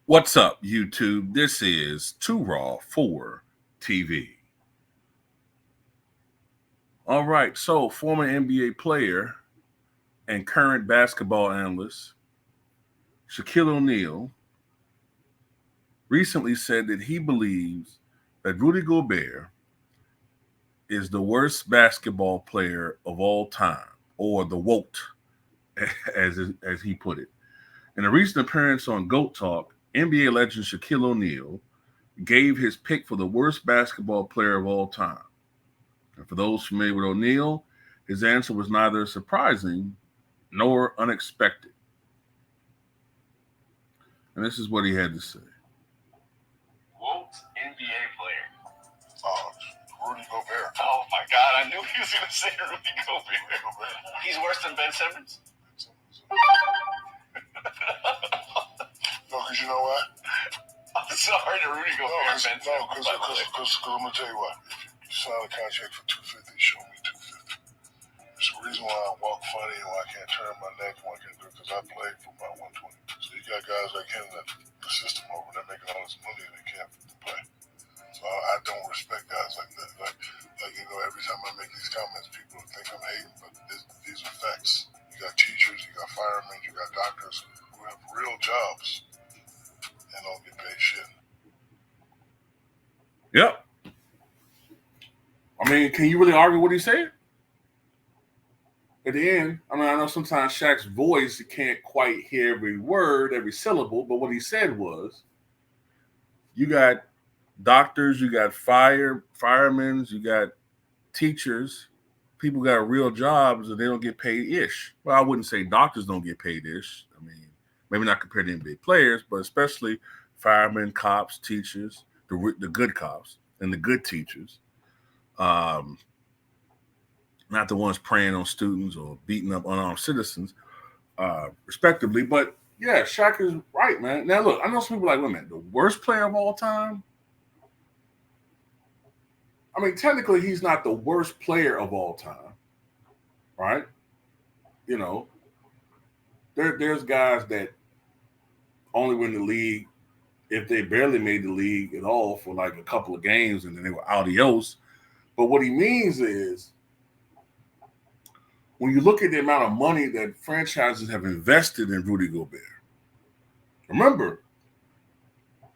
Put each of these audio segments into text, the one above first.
What's up, YouTube? This is Too Raw for TV. All right, so former NBA player and current basketball analyst Shaquille O'Neal recently said that he believes that Rudy Gobert is the worst basketball player of all time, or the WOAT, as he put it. In a recent appearance on GOAT Talk, NBA legend Shaquille O'Neal gave his pick for the worst basketball player of all time. And for those familiar with O'Neal, his answer was neither surprising nor unexpected. And this is what he had to say. Quote NBA player. Rudy Gobert. Oh my God, I knew he was going to say Rudy Gobert. He's worse than Ben Simmons? No, because you know what? I'm sorry to Rudy Gobert. No, because I'm going to tell you what. If you sign a contract for $250, show me $250. There's a reason why I walk funny and why I can't turn my neck and why I can't do it, because I played for about 120. So you got guys like him that the system over there making all this money and they can't play. So I don't respect guys like that. Like every time I make these comments, people think I'm hating, but these are facts. You got teachers, you got firemen, you got doctors who have real jobs and don't get paid shit. Yep. I mean, can you really argue what he said? At the end, I know sometimes Shaq's voice, you can't quite hear every word, every syllable, but what he said was, you got doctors, you got firemen, you got teachers, people got real jobs and they don't get paid ish. Well, I wouldn't say doctors don't get paid ish. I mean, maybe not compared to NBA players, but especially firemen, cops, teachers, the good cops and the good teachers. Not the ones preying on students or beating up unarmed citizens, respectively. But yeah, Shaq is right, man. Now look, I know some people are like, wait a minute, the worst player of all time? I mean, technically, he's not the worst player of all time, right? You know, there's guys that only win the league if they barely made the league at all for like a couple of games and then they were adios. But what he means is, when you look at the amount of money that franchises have invested in Rudy Gobert, remember,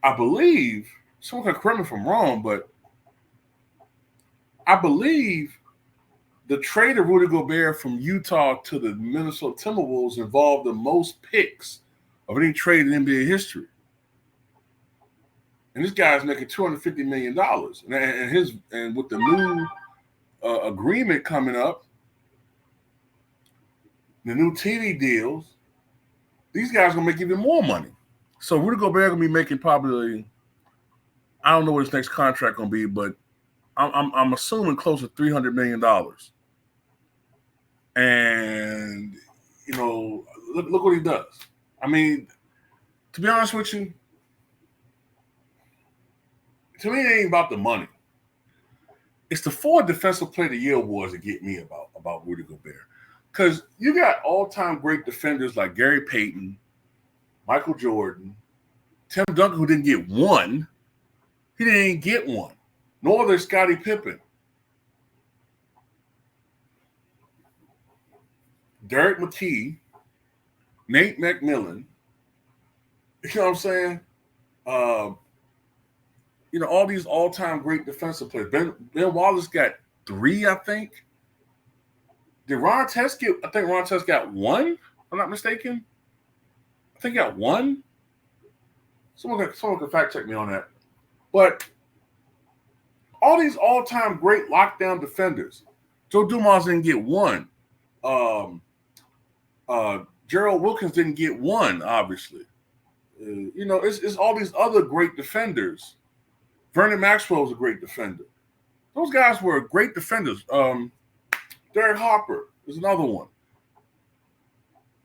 I believe, someone can correct me if I'm wrong, but I believe the trade of Rudy Gobert from Utah to the Minnesota Timberwolves involved the most picks of any trade in NBA history. And this guy's making $250 million. And with the new agreement coming up, the new TV deals, these guys are going to make even more money. So Rudy Gobert going to be making probably, I don't know what his next contract going to be, but I'm assuming close to $300 million. And, you know, look what he does. I mean, to be honest with you, to me, it ain't about the money. It's the 4 Defensive Player of the Year awards that get me about Rudy Gobert. Because you got all-time great defenders like Gary Payton, Michael Jordan, Tim Duncan, who didn't get one. He didn't even get one. Nor there's Scottie Pippen. Derek McKee, Nate McMillan. You know what I'm saying? You know, all these all-time great defensive players. Ben Wallace got 3, I think. Did Ron Test get? I think Ron Test got 1. If I'm not mistaken. I think he got 1. Someone can fact check me on that. But all these all-time great lockdown defenders. Joe Dumars didn't get 1. Gerald Wilkins didn't get 1. Obviously, you know, it's all these other great defenders. Vernon Maxwell was a great defender. Those guys were great defenders. Derek Harper is another one.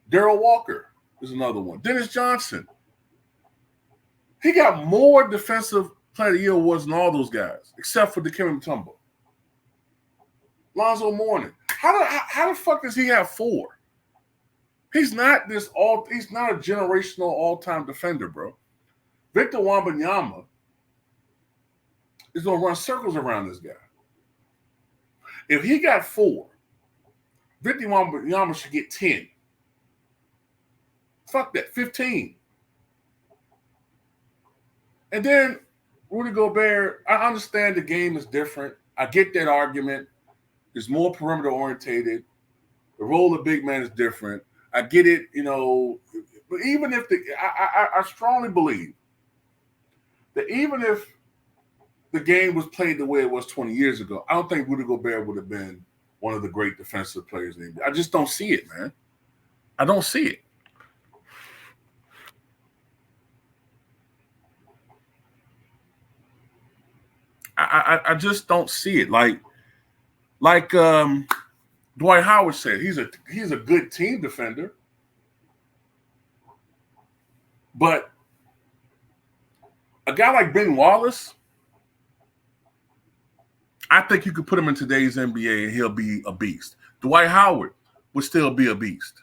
Darrell Walker is another one. Dennis Johnson. He got more Defensive Player of the Year awards than all those guys, except for Dikembe Mutombo. Lonzo Mourning. How the fuck does he have 4? He's not a generational all-time defender, bro. Victor Wembanyama is going to run circles around this guy. If he got 4, Victor Wembanyama should get 10. Fuck that, 15. And then Rudy Gobert, I understand the game is different. I get that argument. It's more perimeter orientated. The role of big man is different. I get it, but even if I strongly believe that even if the game was played the way it was 20 years ago, I don't think Rudy Gobert would have been one of the great defensive players in the NBA. I just don't see it, man. I don't see it. I just don't see it. Like Dwight Howard said, he's a good team defender, but a guy like Ben Wallace, I think you could put him in today's NBA and he'll be a beast. Dwight Howard would still be a beast.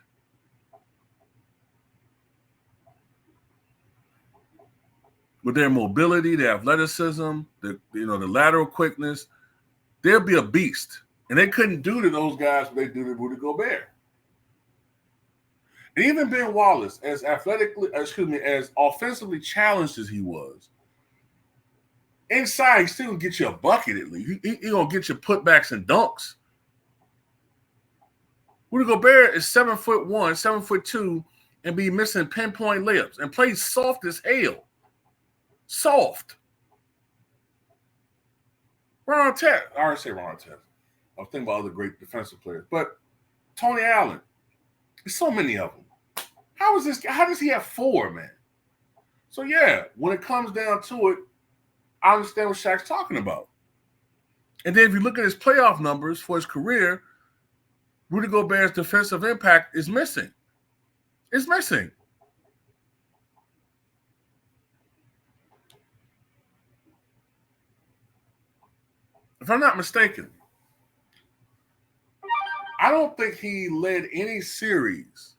With their mobility, their athleticism, the lateral quickness, they'll be a beast. And they couldn't do to those guys what they do to Rudy Gobert. And even Ben Wallace, as offensively challenged as he was, inside, he's still gonna get you a bucket at least. He gonna get you putbacks and dunks. Rudy Gobert is 7'1", 7'2", and be missing pinpoint layups and plays soft as hell. Soft. Ron Artest. I already say Ron Artest. I was thinking about other great defensive players. But Tony Allen. There's so many of them. How does he have 4, man? So, yeah, when it comes down to it, I understand what Shaq's talking about. And then if you look at his playoff numbers for his career, Rudy Gobert's defensive impact is missing. It's missing. If I'm not mistaken, I don't think he led any series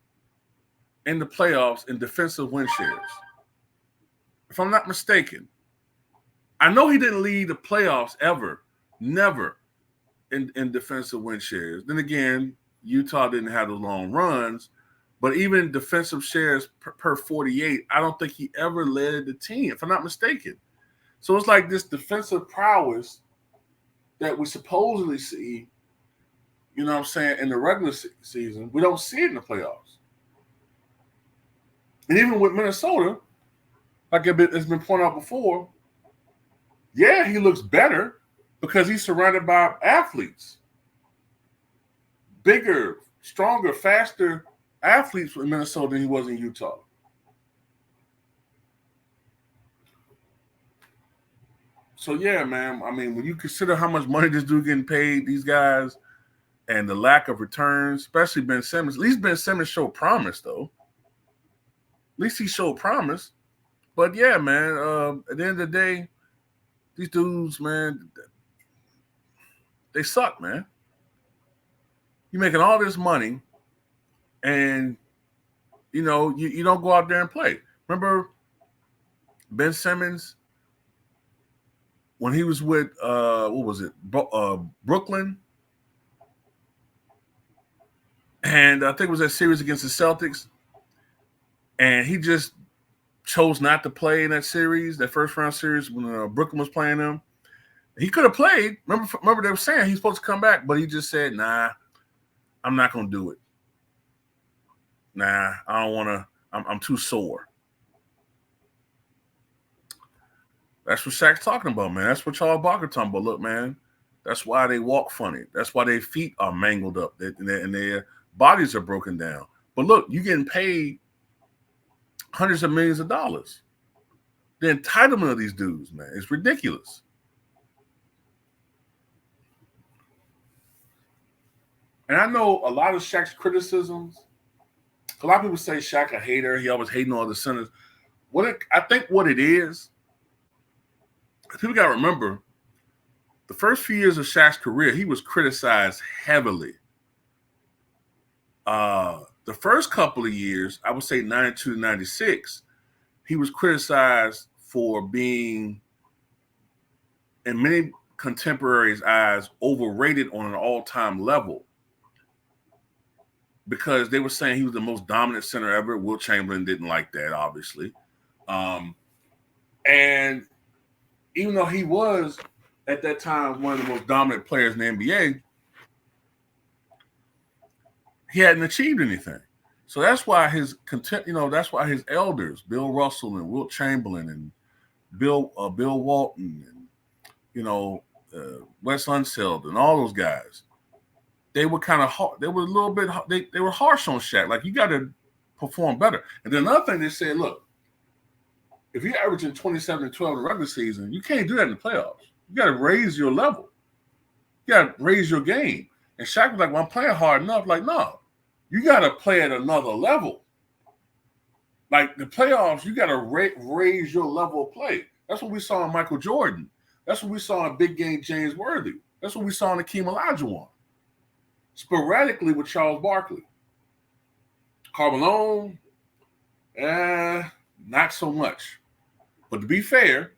in the playoffs in defensive win shares. If I'm not mistaken. I know he didn't lead the playoffs ever, never in defensive win shares. Then again, Utah didn't have the long runs, but even defensive shares per 48, I don't think he ever led the team, if I'm not mistaken. So it's like this defensive prowess that we supposedly see, in the regular season, we don't see it in the playoffs. And even with Minnesota, like it's been pointed out before, yeah, he looks better because he's surrounded by athletes. Bigger, stronger, faster athletes in Minnesota than he was in Utah. So, yeah, man, I mean, when you consider how much money this dude getting paid, these guys, and the lack of returns, especially Ben Simmons, at least Ben Simmons showed promise, though. At least he showed promise. But, yeah, man, at the end of the day, these dudes, man, they suck, man. You're making all this money, and, you don't go out there and play. Remember Ben Simmons, when he was with, Brooklyn? And I think it was that series against the Celtics. And he just chose not to play in that series, that first round series when Brooklyn was playing him. He could have played. Remember they were saying he's supposed to come back, but he just said, nah, I'm not going to do it. Nah, I don't want to. I'm too sore. That's what Shaq's talking about, man. That's what Charles Barkley talking about. Look, man, that's why they walk funny. That's why their feet are mangled up and their bodies are broken down. But look, you're getting paid hundreds of millions of dollars. The entitlement of these dudes, man, is ridiculous. And I know a lot of Shaq's criticisms. A lot of people say Shaq a hater. He always hating all the centers. I think what it is, people got to remember, the first few years of Shaq's career, he was criticized heavily. The first couple of years, I would say 92 to 96, he was criticized for being, in many contemporaries' eyes, overrated on an all-time level because they were saying he was the most dominant center ever. Wilt Chamberlain didn't like that, obviously. And even though he was, at that time, one of the most dominant players in the NBA, he hadn't achieved anything. So that's why that's why his elders, Bill Russell and Wilt Chamberlain and Bill Walton and Wes Unseld and all those guys, they were kind of hard. They were a little bit. They were harsh on Shaq. Like, you got to perform better. And then another thing, they said, look, if you're averaging 27 and 12 in the regular season, you can't do that in the playoffs. You got to raise your level. You got to raise your game. And Shaq was like, well, I'm playing hard enough. Like, no, you got to play at another level. Like, the playoffs, you got to raise your level of play. That's what we saw in Michael Jordan. That's what we saw in big game James Worthy. That's what we saw in Hakeem Olajuwon. Sporadically with Charles Barkley. Carmelo, not so much. But to be fair,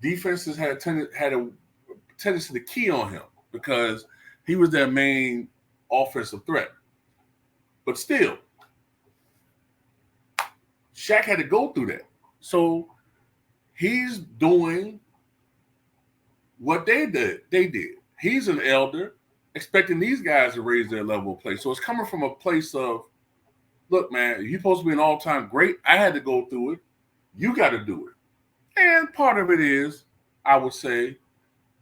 defenses had a tendency to key on him because he was their main offensive threat. But still, Shaq had to go through that. So he's doing what they did. He's an elder, expecting these guys to raise their level of play. So it's coming from a place of, look, man, you're supposed to be an all-time great. I had to go through it. You got to do it. And part of it is, I would say,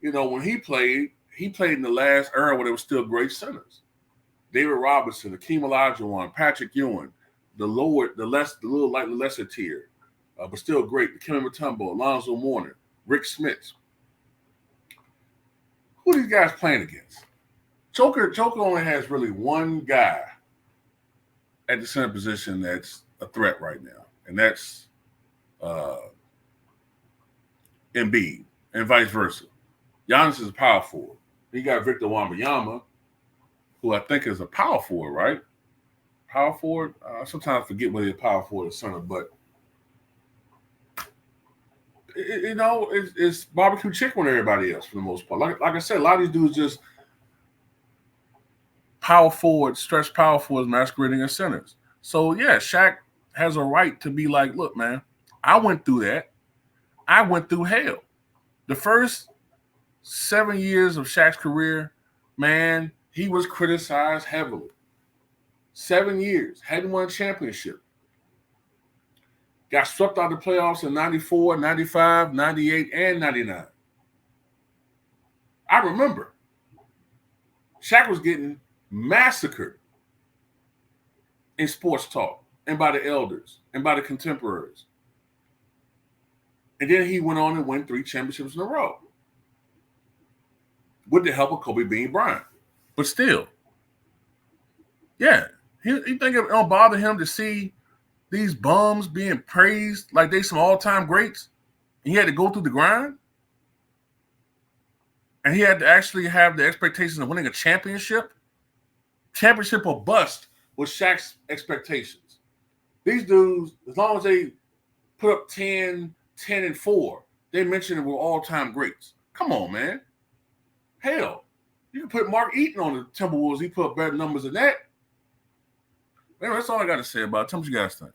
when he played in the last era where there were still great centers. David Robinson, Hakeem Olajuwon, Patrick Ewing, the lesser tier, but still great. Dikembe Mutombo, Alonzo Mourning, Rick Smits. Who are these guys playing against? Joker only has really one guy at the center position that's a threat right now, and that's Embiid, and vice versa. Giannis is a power forward. He got Victor Wembanyama, who I think is a power forward, right? Power forward. I sometimes forget whether he's a power forward or center, but it's barbecue chicken with everybody else for the most part. Like I said, a lot of these dudes just power forward, stretch power forwards masquerading as centers. So yeah, Shaq has a right to be like, look, man, I went through that. I went through hell. The first 7 years of Shaq's career, man, he was criticized heavily. 7 years, hadn't won a championship. Got swept out of the playoffs in 94, 95, 98, and 99. I remember. Shaq was getting massacred in sports talk and by the elders and by the contemporaries. And then he went on and won 3 championships in a row with the help of Kobe Bean Bryant. But still, yeah, he think it don't bother him to see these bums being praised like they some all-time greats, and he had to go through the grind, and he had to actually have the expectations of winning a championship. Championship or bust was Shaq's expectations. These dudes, as long as they put up 10 and 4, they mentioned it were all-time greats. Come on, man. Hell, you can put Mark Eaton on the Timberwolves. He put up better numbers than that. Anyway, that's all I got to say about it. Tell me what you guys think.